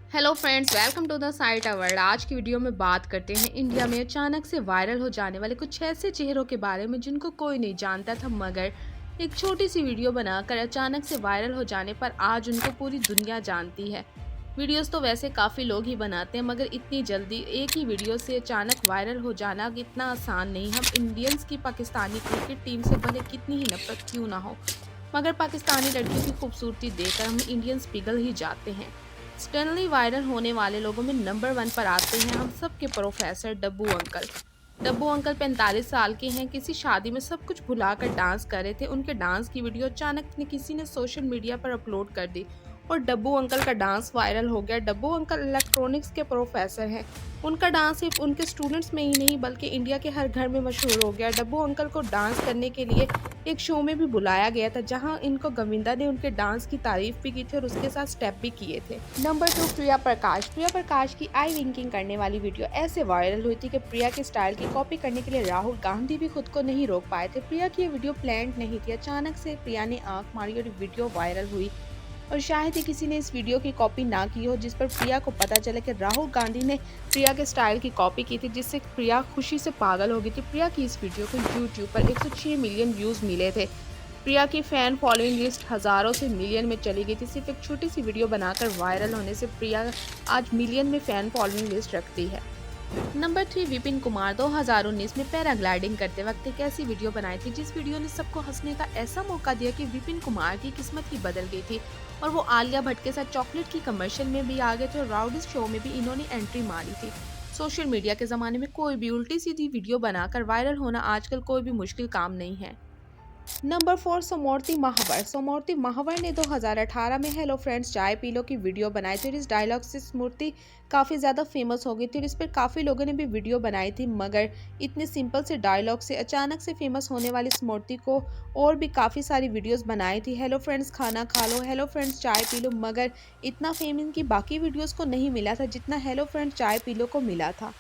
Hello friends, welcome to the site world. आज की video में बात करते हैं इंडिया में अचानक से वायरल हो जाने वाले कुछ ऐसे चेहरों के बारे में जिनको कोई नहीं जानता था, मगर एक छोटी सी वीडियो बनाकर अचानक से वायरल हो जाने पर आज उनको पूरी दुनिया जानती है। वीडियोस तो वैसे काफ़ी लोग ही बनाते हैं, मगर इतनी जल्दी एक ही वीडियो से अचानक वायरल हो जाना इतना आसान नहीं। हम इंडियंस की पाकिस्तानी क्रिकेट टीम से भले कितनी ही नफरत क्यों ना हो, मगर पाकिस्तानी लड़कियों की खूबसूरती देखकर हम इंडियंस पिघल ही जाते हैं। सडनली वायरल होने वाले लोगों में नंबर 1 पर आते हैं हम सबके प्रोफेसर डब्बू अंकल। डब्बू अंकल 45 साल के हैं। किसी शादी में सब कुछ भुलाकर डांस कर रहे थे। उनके डांस की वीडियो अचानक किसी ने सोशल मीडिया पर अपलोड कर दी और डब्बू अंकल का डांस वायरल हो गया। डब्बू अंकल इलेक्ट्रॉनिक्स के प्रोफेसर हैं। उनका डांस सिर्फ उनके स्टूडेंट्स में ही नहीं बल्कि इंडिया के हर घर में मशहूर हो गया। डब्बू अंकल को डांस करने के लिए एक शो में भी बुलाया गया था, जहां इनको गोविंदा ने उनके डांस की तारीफ भी की थी और उसके साथ स्टेप भी किए थे। नंबर 2, प्रिया प्रकाश। प्रिया प्रकाश की आई विंकिंग करने वाली वीडियो ऐसे वायरल हुई थी कि प्रिया के स्टाइल की कॉपी करने के लिए राहुल गांधी भी खुद को नहीं रोक पाए थे। प्रिया की ये वीडियो प्लान्ड नहीं थी, अचानक से प्रिया ने आंख मारी और वीडियो वायरल हुई और शायद ही किसी ने इस वीडियो की कॉपी ना की हो, जिस पर प्रिया को पता चला कि राहुल गांधी ने प्रिया के स्टाइल की कॉपी की थी, जिससे प्रिया खुशी से पागल हो गई थी। प्रिया की इस वीडियो को यूट्यूब पर 106 मिलियन व्यूज़ मिले थे। प्रिया की फ़ैन फॉलोइंग लिस्ट हज़ारों से मिलियन में चली गई थी। सिर्फ एक छोटी सी वीडियो बनाकर वायरल होने से प्रिया आज मिलियन में फ़ैन फॉलोइंग लिस्ट रखती है। नंबर 3, विपिन कुमार। 2019 में पैराग्लाइडिंग करते वक्त एक ऐसी वीडियो बनाई थी जिस वीडियो ने सबको हंसने का ऐसा मौका दिया कि विपिन कुमार की किस्मत ही बदल गई थी और वो आलिया भट्ट के साथ चॉकलेट की कमर्शियल में भी आ गए थे और राउडी शो में भी इन्होंने एंट्री मारी थी। सोशल मीडिया के ज़माने में कोई भी उल्टी सीधी वीडियो बनाकर वायरल होना आजकल कोई भी मुश्किल काम नहीं है। नंबर 4, सोमोर्ती महावर। सोमोर्ती महावर ने 2018 में हेलो फ्रेंड्स चाय पी लो की वीडियो बनाई थी और इस डायलॉग से स्मृति काफ़ी ज़्यादा फेमस हो गई थी और इस पर काफ़ी लोगों ने भी वीडियो बनाई थी, मगर इतने सिंपल से डायलॉग से अचानक से फेमस होने वाली स्मृति को और भी काफ़ी सारी वीडियोस बनाई थी। हेलो फ्रेंड्स खाना खा लो, हेलो फ्रेंड्स चाय पी लो, मगर इतना फेम इनकी बाकी वीडियोज़ को नहीं मिला था जितना हेलो फ्रेंड्स चाय पी लो को मिला था।